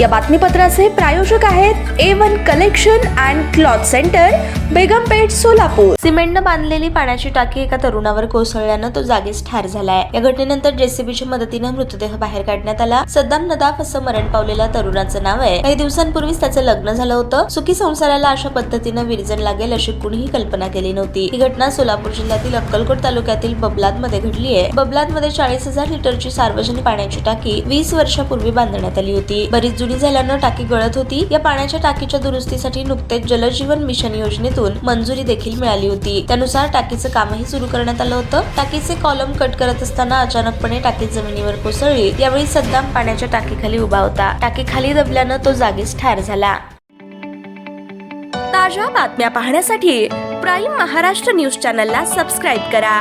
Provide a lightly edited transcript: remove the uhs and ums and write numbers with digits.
या बातमीपत्राचे प्रायोजक आहेत A1 collection and cloth centre, Begumpeth, Solapur. सिमेंटनं बांधलेली पाण्याची टाकी एका तरुणावर कोसळल्यानं तो जागीच ठार झालाय। या घटनेनंतर जेसीबीच्या मदतीने मृतदेह बाहेर काढण्यात आला। सद्दाम नदाफ असं मरण पावलेल्या तरुणाचं नाव आहे। काही दिवसांपूर्वीच त्याचं लग्न झालं होतं। सुखी संसाराला अशा पद्धतीनं विरजण लागेल अशी कुणीही कल्पना केली नव्हती। ही घटना सोलापूर जिल्ह्यातील अक्कलकोट तालुक्यातील बबलादमध्ये घडली आहे। बबलादमध्ये 40,000 लिटरची सार्वजनिक पाण्याची टाकी 20 वर्षापूर्वी बांधण्यात आली होती। बरीच जुनी झाल्यानं टाकी गळत होती। या पाण्याच्या टाकीच्या दुरुस्तीसाठी नुकतेच जलजीवन मिशन योजनेतून मंजुरी देखील मिळाली होती। त्यानुसार टाकीचं कामही सुरू करण्यात आलं होतं। टाकीचे कॉलम कट करत असताना अचानकपणे टाकी जमिनीवर कोसळली। यावेळी सद्दाम पाण्याच्या टाकीखाली उभा होता। टाकी खाली दबल्यानं तो जागीच ठार झाला। ताज्या बातम्या पाहण्यासाठी प्राईम महाराष्ट्र न्यूज चॅनलला सबस्क्राईब करा।